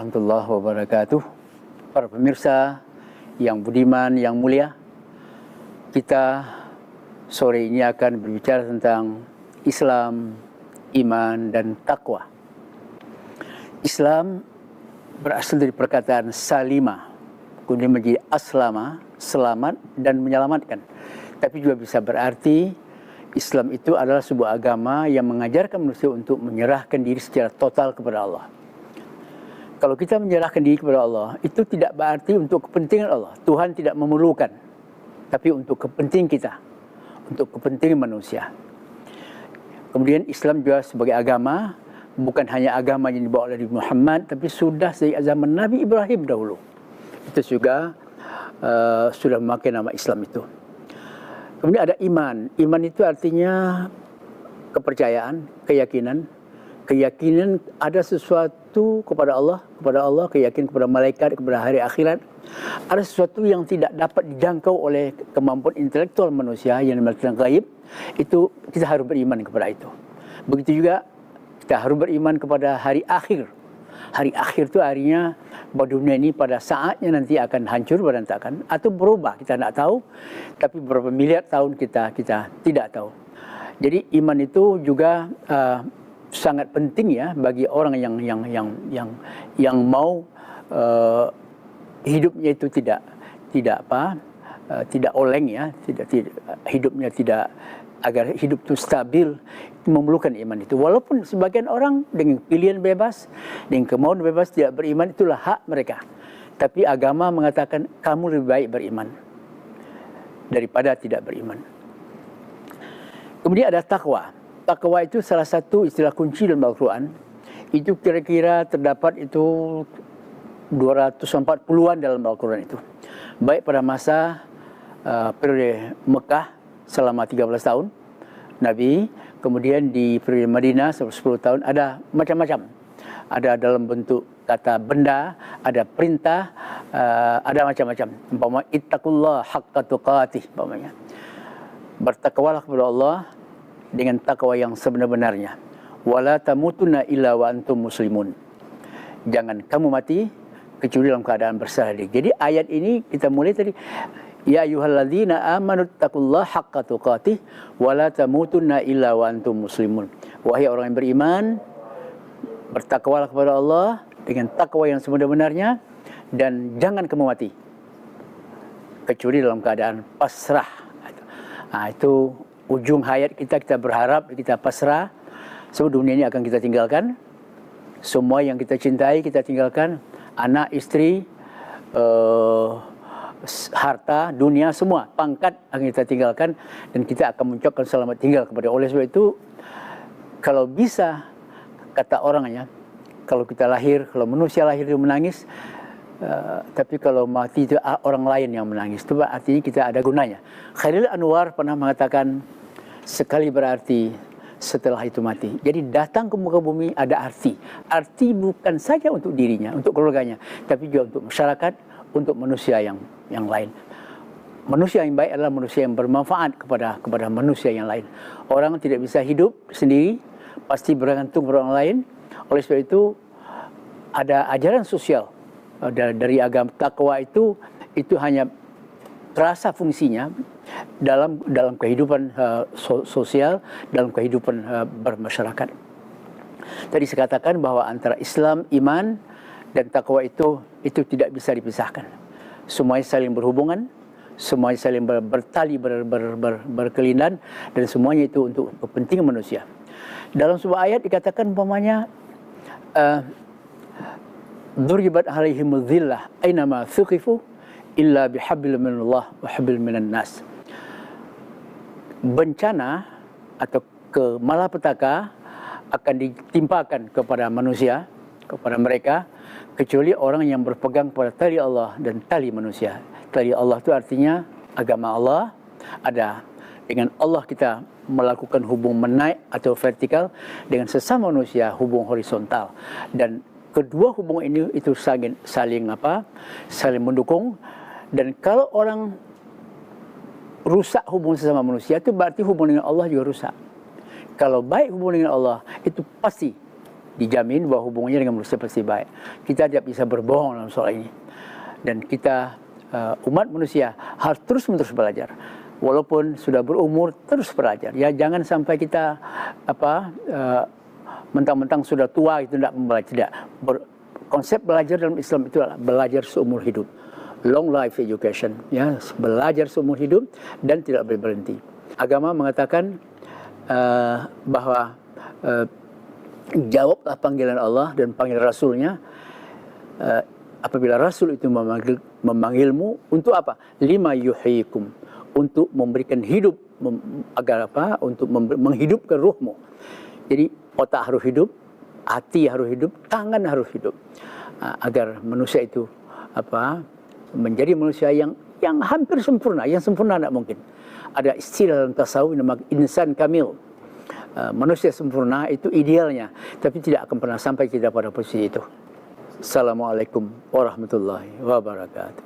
Warahmatullahi wabarakatuh. Para pemirsa yang budiman, yang mulia, kita sore ini akan berbicara tentang Islam, iman, dan takwa. Islam berasal dari perkataan salima, kemudian menjadi aslama, selamat dan menyelamatkan. Tapi juga bisa berarti Islam itu adalah sebuah agama yang mengajarkan manusia untuk menyerahkan diri secara total kepada Allah. Kalau kita menyerahkan diri kepada Allah, itu tidak berarti untuk kepentingan Allah. Tuhan tidak memerlukan, tapi untuk kepentingan kita, untuk kepentingan manusia. Kemudian Islam juga sebagai agama, bukan hanya agama yang dibawa oleh Muhammad, tapi sudah sejak zaman Nabi Ibrahim dahulu. Itu juga sudah memakai nama Islam itu. Kemudian ada iman. Iman itu artinya kepercayaan, keyakinan. Keyakinan ada sesuatu kepada Allah, keyakinan kepada malaikat, kepada hari akhirat. Ada sesuatu yang tidak dapat dijangkau oleh kemampuan intelektual manusia yang dimiliki gaib. Itu kita harus beriman kepada itu. Begitu juga kita harus beriman kepada hari akhir. Hari akhir itu harinya bahwa dunia ini pada saatnya nanti akan hancur berantakan atau berubah, kita tidak tahu. Tapi beberapa miliar tahun kita tidak tahu. Jadi iman itu juga sangat penting ya bagi orang yang mau hidupnya itu tidak oleng ya, hidupnya tidak, agar hidup itu stabil, memerlukan iman itu. Walaupun sebagian orang dengan pilihan bebas, dengan kemauan bebas tidak beriman, itulah hak mereka. Tapi agama mengatakan kamu lebih baik beriman daripada tidak beriman. Kemudian ada takwa. Takwa itu salah satu istilah kunci dalam Al-Quran. Itu kira-kira terdapat itu 240-an dalam Al-Quran itu. Baik pada masa periode Mekah selama 13 tahun Nabi, kemudian di periode Madinah selama 10 tahun, ada macam-macam. Ada dalam bentuk kata benda, ada perintah, ada macam-macam. Umpama ittaqullah haqqa tuqatih, umpamanya. Bertakwalah kepada Allah dengan takwa yang sebenar-benarnya. Wala tamutunna illa wa antum muslimun. Jangan kamu mati kecuali dalam keadaan berserah diri. Jadi ayat ini kita mulai tadi, ya ayyuhalladzina amanu taqullaha haqqa tuqatih wa la tamutunna illa wa antum muslimun. Wahai orang yang beriman, bertakwalah kepada Allah dengan takwa yang sebenar-benarnya dan jangan kamu mati kecuali dalam keadaan pasrah. Itu ujung hayat kita berharap kita pasrah. Sebab dunia ini akan kita tinggalkan. Semua yang kita cintai kita tinggalkan. Anak, istri, harta, dunia, semua, pangkat akan kita tinggalkan, dan kita akan mengucapkan selamat tinggal kepada. Oleh sebab itu, kalau bisa, kata orangnya, kalau kita lahir, kalau manusia lahir itu menangis, tapi kalau mati itu orang lain yang menangis, itu artinya kita ada gunanya. Khalil Anwar pernah mengatakan, sekali berarti setelah itu mati. Jadi datang ke muka bumi ada arti. Arti bukan saja untuk dirinya, untuk keluarganya, tapi juga untuk masyarakat, untuk manusia yang lain. Manusia yang baik adalah manusia yang bermanfaat kepada manusia yang lain. Orang tidak bisa hidup sendiri, pasti bergantung kepada orang lain. Oleh sebab itu ada ajaran sosial dari agama takwa itu hanya terasa fungsinya dalam kehidupan sosial, dalam kehidupan bermasyarakat. Tadi saya katakan bahwa antara Islam, iman dan takwa itu tidak bisa dipisahkan. Semuanya saling berhubungan, semuanya saling bertali, berkelindan, dan semuanya itu untuk kepentingan manusia. Dalam sebuah ayat dikatakan umpamanya duribat alaihimul dhillah ainama thuqifu illa bihablin minallah wa hablin minan nas. Bencana atau malapetaka akan ditimpakan kepada manusia, kepada mereka, kecuali orang yang berpegang pada tali Allah dan tali manusia. Tali Allah itu artinya agama Allah. Ada dengan Allah kita melakukan hubung menaik atau vertikal, dengan sesama manusia hubung horizontal. Dan kedua hubungan ini itu saling mendukung. Dan kalau orang rusak hubungan sesama manusia, itu berarti hubungan dengan Allah juga rusak. Kalau baik hubungan dengan Allah, itu pasti dijamin bahwa hubungannya dengan manusia pasti baik. Kita tidak bisa berbohong dalam soal ini. Dan kita umat manusia harus terus-menerus belajar. Walaupun sudah berumur, terus belajar. Ya, jangan sampai kita mentang-mentang sudah tua itu tidak belajar. Tidak. Konsep belajar dalam Islam itu adalah belajar seumur hidup. Long life education, ya, belajar seumur hidup dan tidak boleh berhenti. Agama mengatakan bahwa jawablah panggilan Allah dan panggilan Rasulnya apabila Rasul itu memanggilmu untuk apa? Lima yuhyikum, untuk memberikan hidup, agar apa? Untuk menghidupkan ruhmu. Jadi otak harus hidup, hati harus hidup, tangan harus hidup, agar manusia itu menjadi manusia yang hampir sempurna. Yang sempurna tidak mungkin. Ada istilah dalam tasawuf nama insan kamil. Manusia sempurna itu idealnya, tapi tidak akan pernah sampai kita pada posisi itu. Assalamualaikum warahmatullahi wabarakatuh.